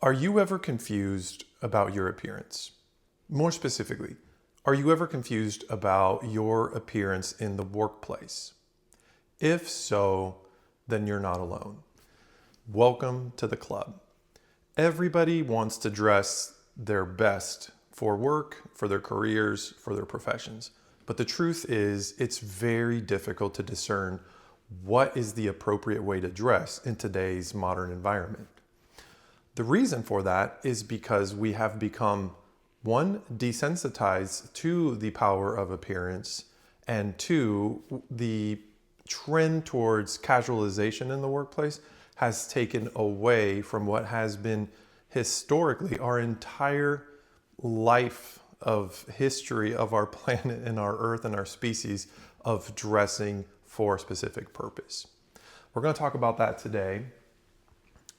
Are you ever confused about your appearance? More specifically, are you ever confused about your appearance in the workplace? If so, then you're not alone. Welcome to the club. Everybody wants to dress their best for work, for their careers, for their professions. But the truth is, it's very difficult to discern what is the appropriate way to dress in today's modern environment. The reason for that is because we have become, one, desensitized to the power of appearance, and two, the trend towards casualization in the workplace has taken away from what has been historically our entire life of history of our planet and our earth and our species of dressing for a specific purpose. We're going to talk about that today,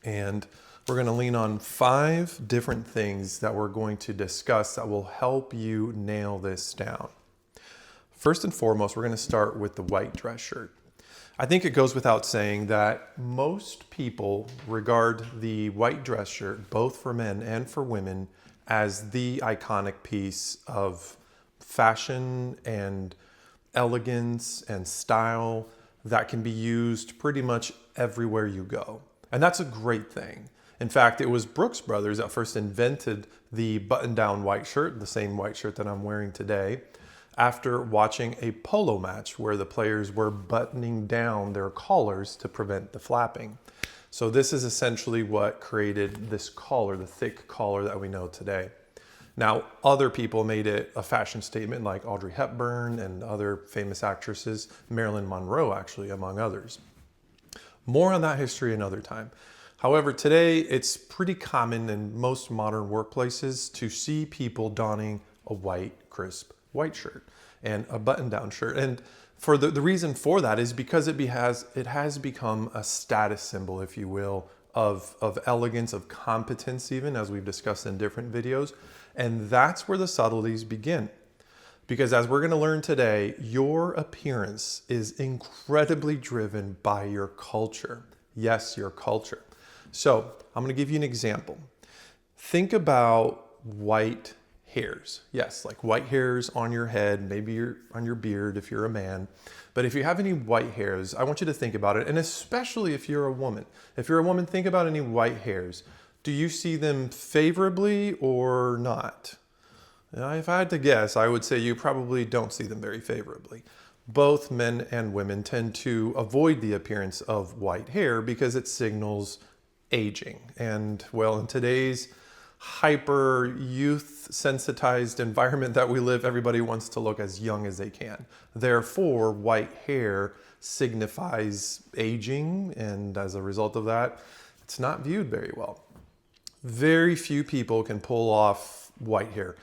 and we're going to lean on 5 different things that we're going to discuss that will help you nail this down. First and foremost, we're going to start with the white dress shirt. I think it goes without saying that most people regard the white dress shirt, both for men and for women, as the iconic piece of fashion and elegance and style that can be used pretty much everywhere you go. And that's a great thing. In fact, it was Brooks Brothers that first invented the button-down white shirt, the same white shirt that I'm wearing today, after watching a polo match where the players were buttoning down their collars to prevent the flapping. So this is essentially what created this collar, the thick collar that we know today. Now, other people made it a fashion statement like Audrey Hepburn and other famous actresses, Marilyn Monroe actually, among others. More on that history another time. However, today it's pretty common in most modern workplaces to see people donning a white, crisp white shirt and a button-down shirt. And for the reason for that is because it has become a status symbol, if you will, of elegance, of competence even, as we've discussed in different videos. And that's where the subtleties begin. Because as we're going to learn today, your appearance is incredibly driven by your culture. Yes, your culture. So I'm going to give you an example. Think about white hairs. Yes, like white hairs on your head, maybe on your beard if you're a man. But if you have any white hairs, I want you to think about it. And especially if you're a woman. If you're a woman, think about any white hairs. Do you see them favorably or not? If I had to guess, I would say you probably don't see them very favorably. Both men and women tend to avoid the appearance of white hair because it signals aging. And well, in today's hyper youth sensitized environment that we live, everybody wants to look as young as they can. Therefore, white hair signifies aging, and as a result of that, it's not viewed very well. Very few people can pull off white hair.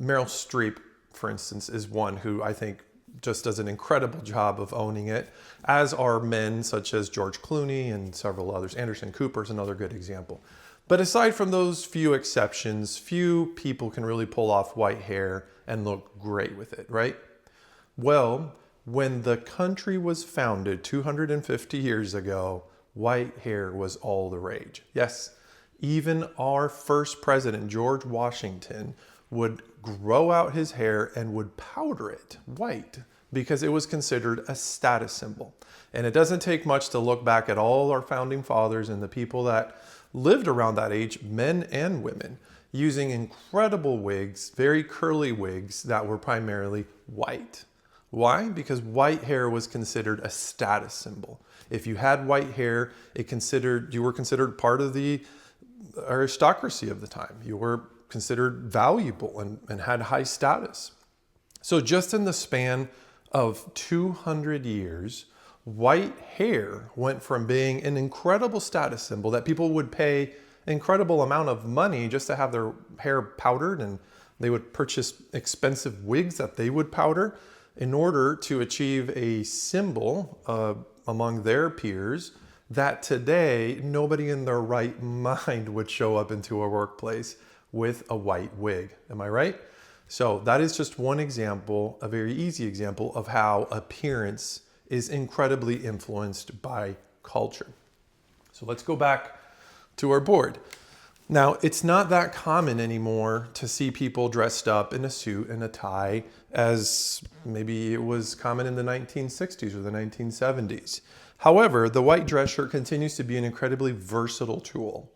Meryl Streep, for instance, is one who I think just does an incredible job of owning it, as are men such as George Clooney and several others. Anderson Cooper is another good example. But aside from those few exceptions, few people can really pull off white hair and look great with it, right? Well, when the country was founded 250 years ago, white hair was all the rage. Yes, even our first president, George Washington, would grow out his hair and would powder it white because it was considered a status symbol. And it doesn't take much to look back at all our founding fathers and the people that lived around that age, men and women, using incredible wigs, very curly wigs that were primarily white. Why? Because white hair was considered a status symbol. If you had white hair, you were considered part of the aristocracy of the time. You were considered valuable and had high status. So just in the span of 200 years, white hair went from being an incredible status symbol that people would pay incredible amount of money just to have their hair powdered, and they would purchase expensive wigs that they would powder in order to achieve a symbol among their peers that today nobody in their right mind would show up into a workplace with a white wig. Am I right? So that is just one example, a very easy example of how appearance is incredibly influenced by culture. So let's go back to our board. Now, it's not that common anymore to see people dressed up in a suit and a tie as maybe it was common in the 1960s or the 1970s. However, the white dress shirt continues to be an incredibly versatile tool.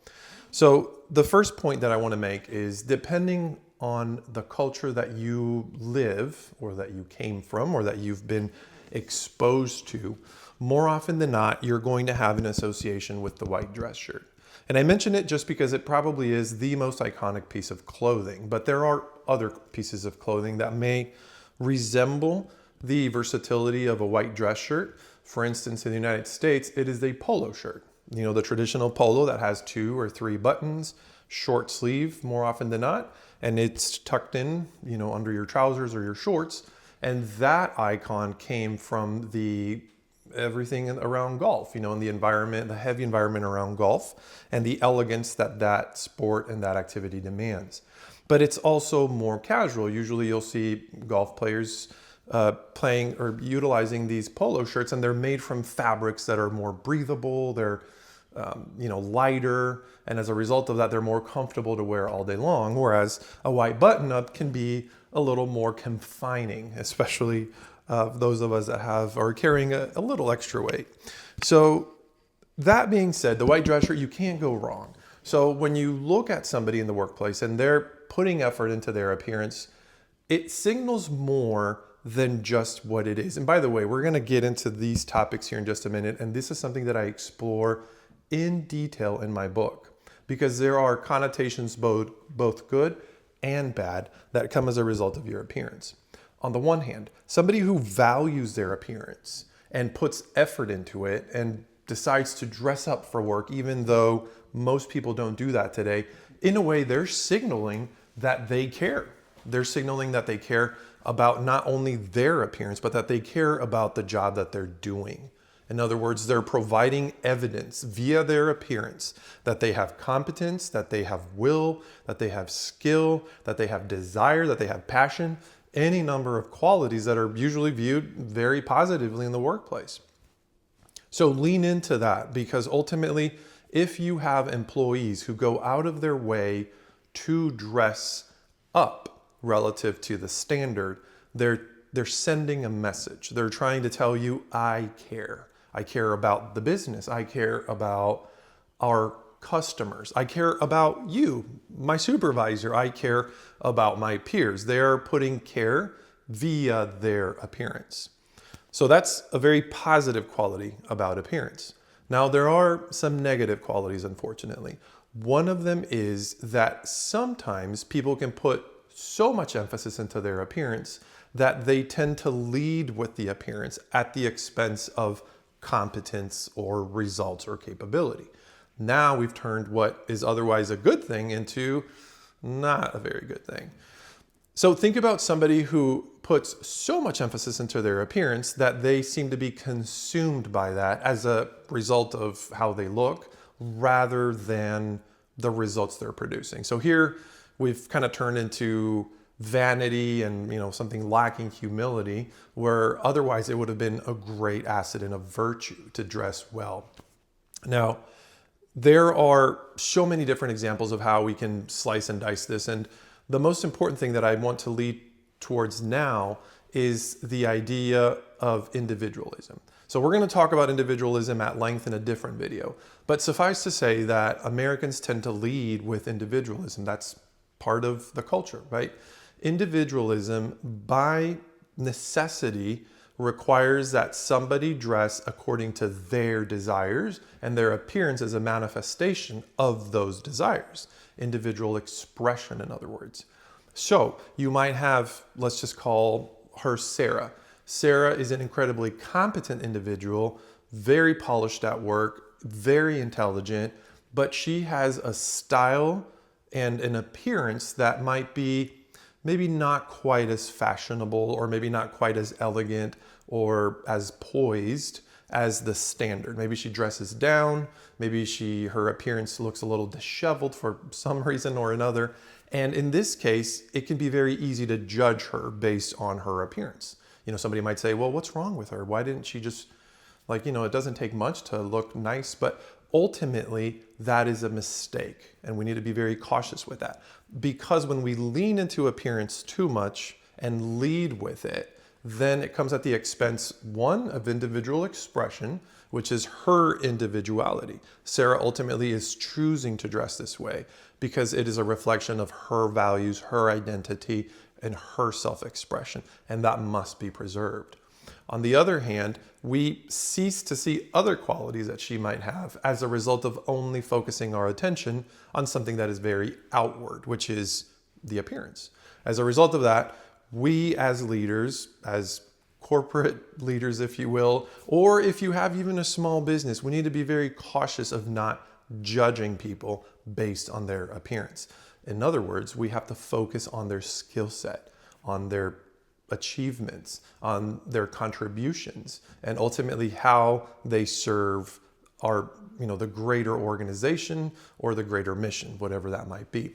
So the first point that I want to make is, depending on the culture that you live or that you came from or that you've been exposed to, more often than not, you're going to have an association with the white dress shirt. And I mention it just because it probably is the most iconic piece of clothing, but there are other pieces of clothing that may resemble the versatility of a white dress shirt. For instance, in the United States, it is a polo shirt. You know, the traditional polo that has 2 or 3 buttons, short sleeve more often than not, and it's tucked in, you know, under your trousers or your shorts. And that icon came from everything around golf, you know, in the environment, the heavy environment around golf, and the elegance that that sport and that activity demands. But it's also more casual. Usually you'll see golf players playing or utilizing these polo shirts, and they're made from fabrics that are more breathable, they're lighter, and as a result of that, they're more comfortable to wear all day long, whereas a white button-up can be a little more confining, especially those of us that are carrying a little extra weight. So that being said, the white dress shirt, you can't go wrong. So when you look at somebody in the workplace and they're putting effort into their appearance, it signals more than just what it is. And by the way, we're going to get into these topics here in just a minute, and this is something that I explore in detail in my book, because there are connotations both good and bad that come as a result of your appearance. On the one hand, somebody who values their appearance and puts effort into it and decides to dress up for work, even though most people don't do that today, in a way, they're signaling that they care. They're signaling that they care about not only their appearance, but that they care about the job that they're doing. In other words, they're providing evidence via their appearance that they have competence, that they have will, that they have skill, that they have desire, that they have passion, any number of qualities that are usually viewed very positively in the workplace. So lean into that, because ultimately, if you have employees who go out of their way to dress up relative to the standard, they're sending a message. They're trying to tell you, I care. I care about the business. I care about our customers. I care about you, my supervisor. I care about my peers. They're putting care via their appearance. So that's a very positive quality about appearance. Now, there are some negative qualities, unfortunately. One of them is that sometimes people can put so much emphasis into their appearance that they tend to lead with the appearance at the expense of competence or results or capability. Now we've turned what is otherwise a good thing into not a very good thing. So think about somebody who puts so much emphasis into their appearance that they seem to be consumed by that as a result of how they look rather than the results they're producing. So here we've kind of turned into vanity and something lacking humility, where otherwise it would have been a great asset and a virtue to dress well. Now, there are so many different examples of how we can slice and dice this, and the most important thing that I want to lead towards now is the idea of individualism. So we're going to talk about individualism at length in a different video, but suffice to say that Americans tend to lead with individualism. That's part of the culture, right? Individualism, by necessity, requires that somebody dress according to their desires, and their appearance is a manifestation of those desires. Individual expression, in other words. So you might have, let's just call her Sarah. Sarah is an incredibly competent individual, very polished at work, very intelligent, but she has a style and an appearance that might be maybe not quite as fashionable, or maybe not quite as elegant or as poised as the standard. Maybe she dresses down, maybe her appearance looks a little disheveled for some reason or another. And in this case, it can be very easy to judge her based on her appearance. Somebody might say, well, what's wrong with her? Why didn't she just, it doesn't take much to look nice. But ultimately, that is a mistake, and we need to be very cautious with that. Because when we lean into appearance too much and lead with it, then it comes at the expense, one, of individual expression, which is her individuality. Sarah ultimately is choosing to dress this way because it is a reflection of her values, her identity, and her self-expression, and that must be preserved. On the other hand, we cease to see other qualities that she might have as a result of only focusing our attention on something that is very outward, which is the appearance. As a result of that, we as leaders, as corporate leaders, if you will, or if you have even a small business, we need to be very cautious of not judging people based on their appearance. In other words, we have to focus on their skill set, on their achievements, on their contributions, and ultimately how they serve our, the greater organization or the greater mission, whatever that might be.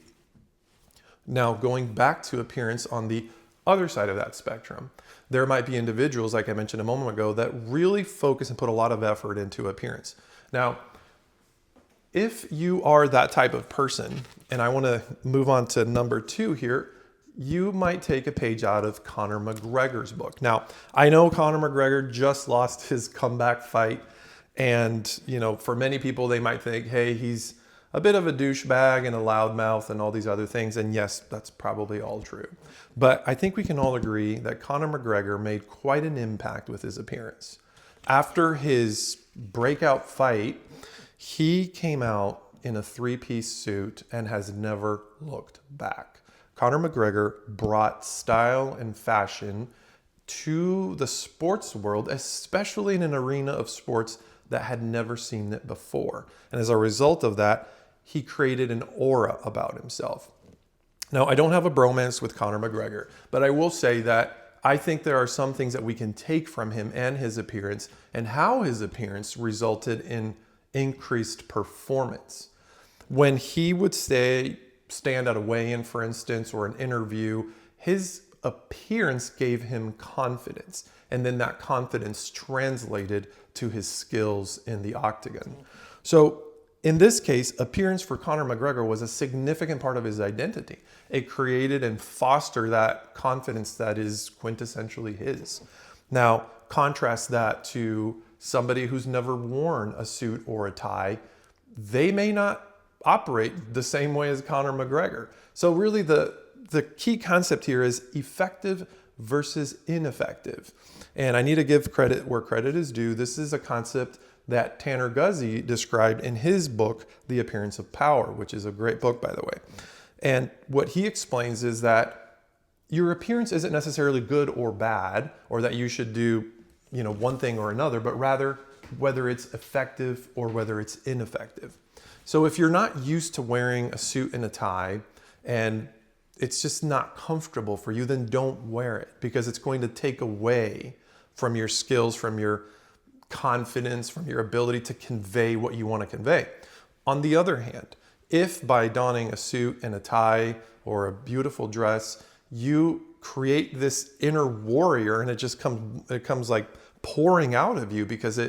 Now, going back to appearance on the other side of that spectrum, there might be individuals, like I mentioned a moment ago, that really focus and put a lot of effort into appearance. Now, if you are that type of person, and I want to move on to number 2 here, you might take a page out of Conor McGregor's book. Now, I know Conor McGregor just lost his comeback fight, and for many people, they might think, hey, he's a bit of a douchebag and a loudmouth and all these other things. And yes, that's probably all true. But I think we can all agree that Conor McGregor made quite an impact with his appearance. After his breakout fight, he came out in a 3-piece suit and has never looked back. Conor McGregor brought style and fashion to the sports world, especially in an arena of sports that had never seen it before. And as a result of that, he created an aura about himself. Now, I don't have a bromance with Conor McGregor, but I will say that I think there are some things that we can take from him and his appearance and how his appearance resulted in increased performance. When he would stand at a weigh-in, for instance, or an interview, his appearance gave him confidence. And then that confidence translated to his skills in the octagon. So in this case, appearance for Conor McGregor was a significant part of his identity. It created and fostered that confidence that is quintessentially his. Now, contrast that to somebody who's never worn a suit or a tie. They may not operate the same way as Conor McGregor. So really the key concept here is effective versus ineffective. And I need to give credit where credit is due. This is a concept that Tanner Guzy described in his book, The Appearance of Power, which is a great book, by the way. And what he explains is that your appearance isn't necessarily good or bad, or that you should do, one thing or another, but rather whether it's effective or whether it's ineffective. So if you're not used to wearing a suit and a tie, and it's just not comfortable for you, then don't wear it, because it's going to take away from your skills, from your confidence, from your ability to convey what you want to convey. On the other hand, if by donning a suit and a tie or a beautiful dress, you create this inner warrior and it comes like pouring out of you, because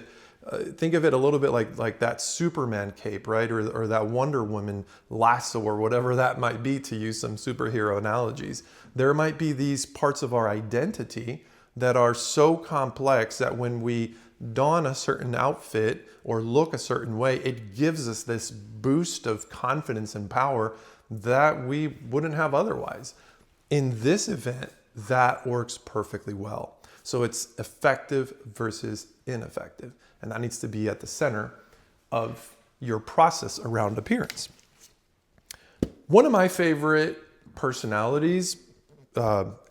think of it a little bit like that Superman cape, right? Or that Wonder Woman lasso, or whatever that might be, to use some superhero analogies. There might be these parts of our identity that are so complex that when we don a certain outfit or look a certain way, it gives us this boost of confidence and power that we wouldn't have otherwise. In this event, that works perfectly well. So it's effective versus ineffective. And that needs to be at the center of your process around appearance. One of my favorite personalities,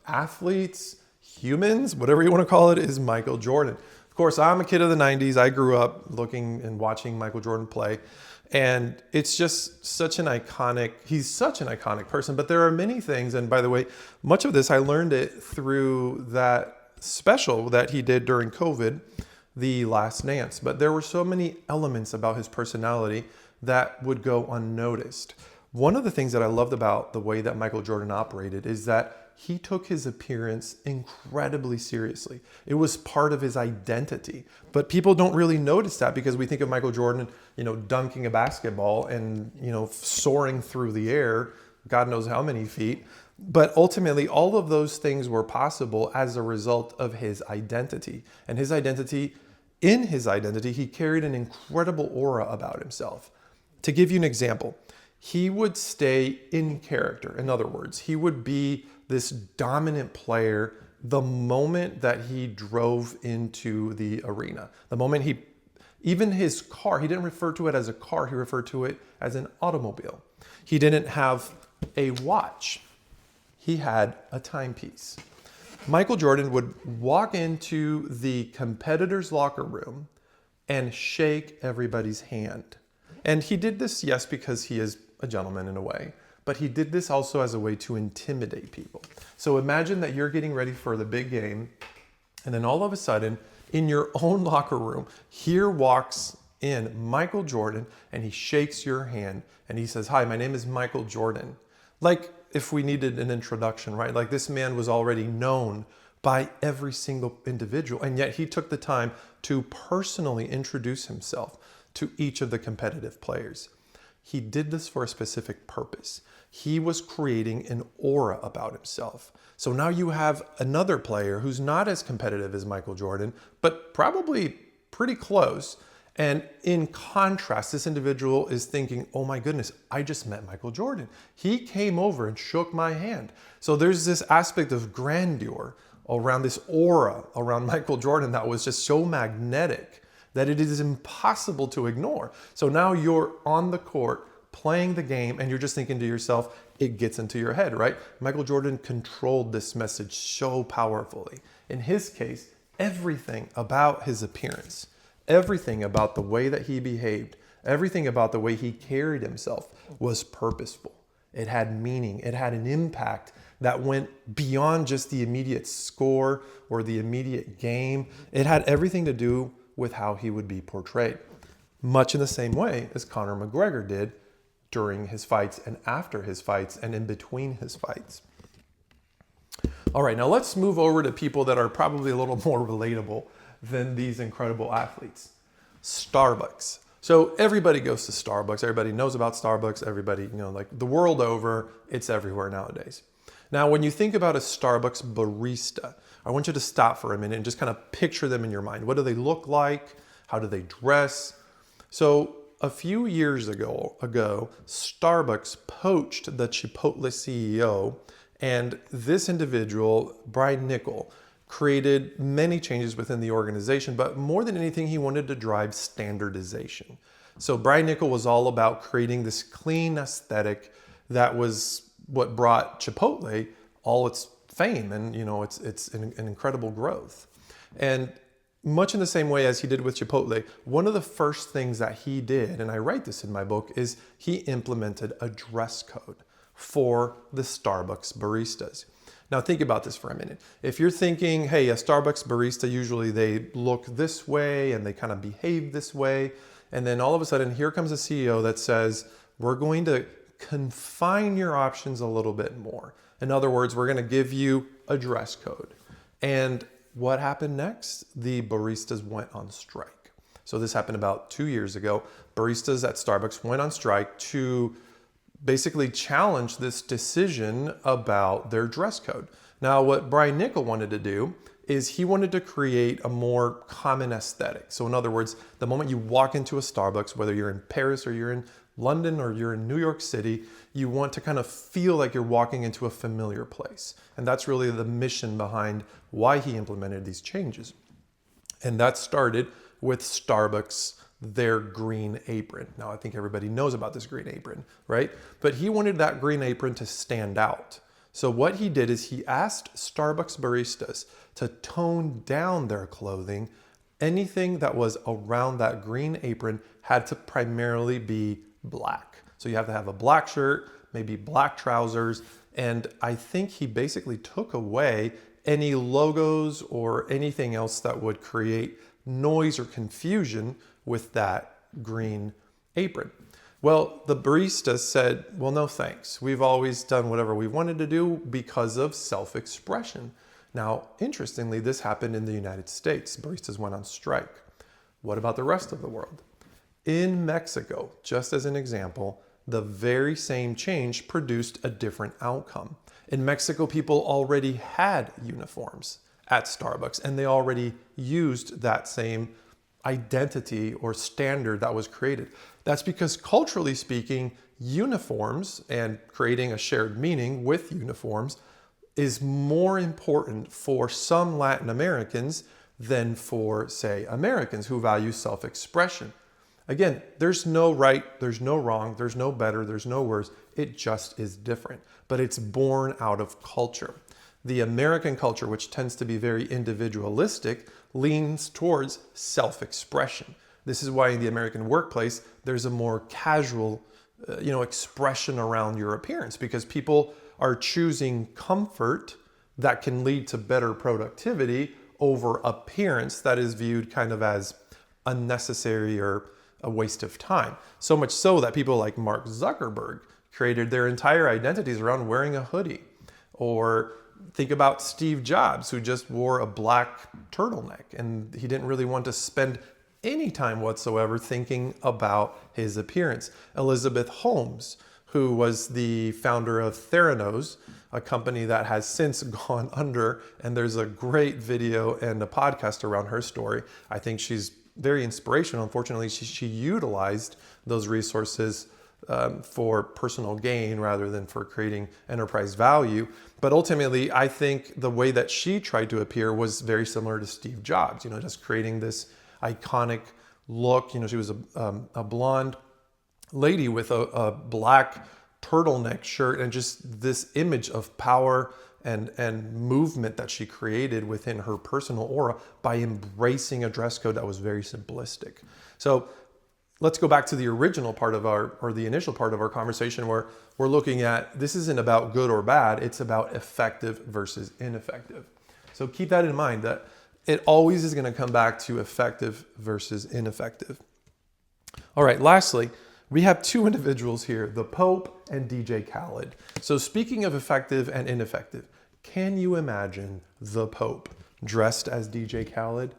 athletes, humans, whatever you want to call it, is Michael Jordan. Of course, I'm a kid of the 90s. I grew up looking and watching Michael Jordan play. And it's just he's such an iconic person. But there are many things, and by the way, much of this I learned it through that special that he did during COVID, The Last Dance. But there were so many elements about his personality that would go unnoticed. One of the things that I loved about the way that Michael Jordan operated is that he took his appearance incredibly seriously. It was part of his identity. But people don't really notice that because we think of Michael Jordan, dunking a basketball and, soaring through the air, God knows how many feet. But ultimately, all of those things were possible as a result of his identity. And in his identity, he carried an incredible aura about himself. To give you an example, he would stay in character. In other words, he would be this dominant player the moment that he drove into the arena. The moment even his car, he didn't refer to it as a car, he referred to it as an automobile. He didn't have a watch, he had a timepiece. Michael Jordan would walk into the competitor's locker room and shake everybody's hand. And he did this, yes, because he is a gentleman in a way, but he did this also as a way to intimidate people. So imagine that you're getting ready for the big game, and then all of a sudden, in your own locker room, here walks in Michael Jordan, and he shakes your hand, and he says, "Hi, my name is Michael Jordan." Like if we needed an introduction, right? Like this man was already known by every single individual, and yet he took the time to personally introduce himself to each of the competitive players. He did this for a specific purpose. He was creating an aura about himself. So now you have another player who's not as competitive as Michael Jordan, but probably pretty close. And in contrast, this individual is thinking, oh my goodness, I just met Michael Jordan. He came over and shook my hand. So there's this aspect of grandeur around this aura around Michael Jordan that was just so magnetic that it is impossible to ignore. So now you're on the court playing the game and you're just thinking to yourself, it gets into your head, right? Michael Jordan controlled this message so powerfully. In his case, everything about his appearance, everything about the way that he behaved, everything about the way he carried himself was purposeful. It had meaning. It had an impact that went beyond just the immediate score or the immediate game. It had everything to do with how he would be portrayed. Much in the same way as Conor McGregor did during his fights and after his fights and in between his fights. All right, now let's move over to people that are probably a little more relatable than these incredible athletes. Starbucks. So everybody goes to Starbucks. Everybody knows about Starbucks. Everybody, like the world over, it's everywhere nowadays. Now, when you think about a Starbucks barista, I want you to stop for a minute and just kind of picture them in your mind. What do they look like? How do they dress? So a few years ago, Starbucks poached the Chipotle CEO, and this individual, Brian Niccol, created many changes within the organization, but more than anything, he wanted to drive standardization. So Brian Niccol was all about creating this clean aesthetic that was what brought Chipotle all its fame and it's an incredible growth. And much in the same way as he did with Chipotle, one of the first things that he did, and I write this in my book, is he implemented a dress code for the Starbucks baristas. Now think about this for a minute. If you're thinking, hey, a Starbucks barista, usually they look this way and they kind of behave this way. And then all of a sudden, here comes a CEO that says, we're going to confine your options a little bit more. In other words, we're going to give you a dress code. And what happened next? The baristas went on strike. So this happened about 2 years ago. Baristas at Starbucks went on strike to basically challenge this decision about their dress code. Now, what Brian Niccol wanted to do is he wanted to create a more common aesthetic. So in other words, the moment you walk into a Starbucks, whether you're in Paris or you're in London or you're in New York City, you want to kind of feel like you're walking into a familiar place. And that's really the mission behind why he implemented these changes. And that started with Starbucks, their green apron. Now, I think everybody knows about this green apron, right? But he wanted that green apron to stand out. So what he did is he asked Starbucks baristas to tone down their clothing. Anything that was around that green apron had to primarily be black. So you have to have a black shirt, maybe black trousers. And I think he basically took away any logos or anything else that would create noise or confusion with that green apron. Well, the baristas said, well, no thanks. We've always done whatever we wanted to do because of self-expression. Now, interestingly, this happened in the United States. Baristas went on strike. What about the rest of the world? In Mexico, just as an example, the very same change produced a different outcome. In Mexico, people already had uniforms at Starbucks, and they already used that same identity or standard that was created. That's because culturally speaking, uniforms and creating a shared meaning with uniforms is more important for some Latin Americans than for, say, Americans who value self-expression. Again, there's no right, there's no wrong, there's no better, there's no worse. It just is different, but it's born out of culture. The American culture, which tends to be very individualistic, leans towards self-expression. This is why in the American workplace, there's a more casual, expression around your appearance, because people are choosing comfort that can lead to better productivity over appearance that is viewed kind of as unnecessary or a waste of time. So much so that people like Mark Zuckerberg created their entire identities around wearing a hoodie. Or think about Steve Jobs, who just wore a black turtleneck, and he didn't really want to spend any time whatsoever thinking about his appearance. Elizabeth Holmes, who was the founder of Theranos, a company that has since gone under, and there's a great video and a podcast around her story. I think she's very inspirational. Unfortunately, she utilized those resources for personal gain rather than for creating enterprise value. But ultimately, I think the way that she tried to appear was very similar to Steve Jobs, just creating this iconic look. She was a blonde lady with a black turtleneck shirt and just this image of power and movement that she created within her personal aura by embracing a dress code that was very simplistic. So let's go back to the original part of the initial part of our conversation, where we're looking at, this isn't about good or bad, it's about effective versus ineffective. So keep that in mind, that it always is going to come back to effective versus ineffective. All right, lastly, we have two individuals here, the Pope and DJ Khaled. So speaking of effective and ineffective, can you imagine the Pope dressed as DJ Khaled?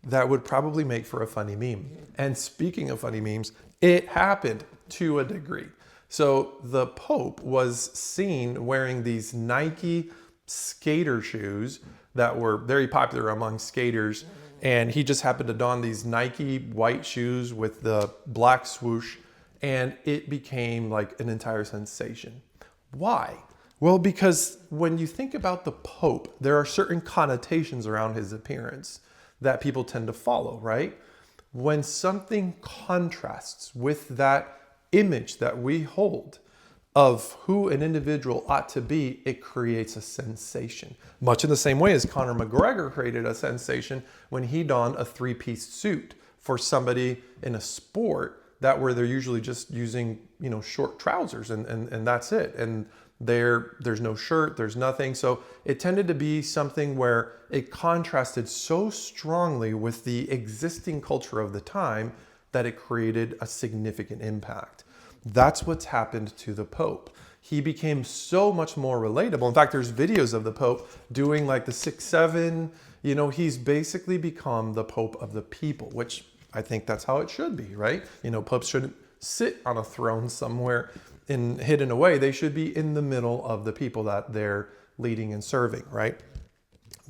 That would probably make for a funny meme. And speaking of funny memes, it happened to a degree. So the Pope was seen wearing these Nike skater shoes that were very popular among skaters. And he just happened to don these Nike white shoes with the black swoosh, and it became like an entire sensation. Why? Well, because when you think about the Pope, there are certain connotations around his appearance that people tend to follow, right? When something contrasts with that image that we hold of who an individual ought to be, it creates a sensation. Much in the same way as Conor McGregor created a sensation when he donned a three-piece suit for somebody in a sport that where they're usually just using, short trousers and that's it. And there's no shirt, there's nothing. So it tended to be something where it contrasted so strongly with the existing culture of the time that it created a significant impact. That's what's happened to the Pope. He became so much more relatable. In fact, there's videos of the Pope doing like the 6'7". He's basically become the Pope of the people, which I think that's how it should be, right? Popes shouldn't sit on a throne somewhere hidden away. They should be in the middle of the people that they're leading and serving, right?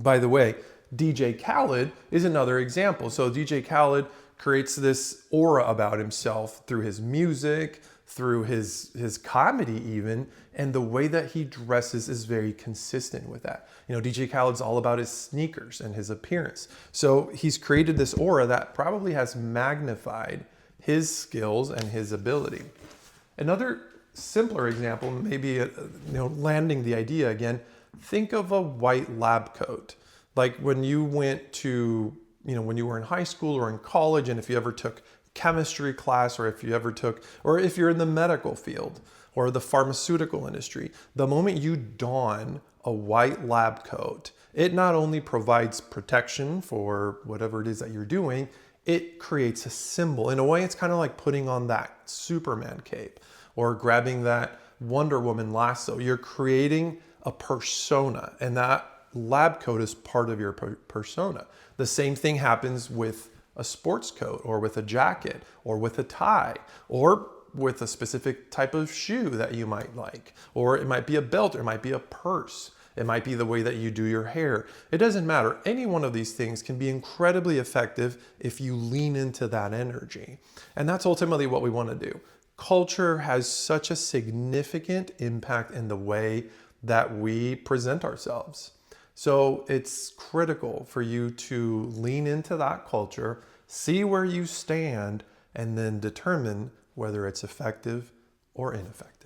By the way, DJ Khaled is another example. So DJ Khaled creates this aura about himself through his music, through his comedy even, and the way that he dresses is very consistent with that. DJ Khaled's all about his sneakers and his appearance. So he's created this aura that probably has magnified his skills and his ability. Another simpler example, maybe landing the idea again, think of a white lab coat. Like when you went to, when you were in high school or in college, and if you ever took chemistry class, or if you're in the medical field or the pharmaceutical industry, the moment you don a white lab coat, it not only provides protection for whatever it is that you're doing, it creates a symbol. In a way, it's kind of like putting on that Superman cape or grabbing that Wonder Woman lasso. You're creating a persona, and that lab coat is part of your persona. The same thing happens with a sports coat or with a jacket or with a tie or with a specific type of shoe that you might like. Or it might be a belt, or it might be a purse. It might be the way that you do your hair. It doesn't matter. Any one of these things can be incredibly effective if you lean into that energy. And that's ultimately what we want to do. Culture has such a significant impact in the way that we present ourselves. So it's critical for you to lean into that culture, see where you stand, and then determine whether it's effective or ineffective.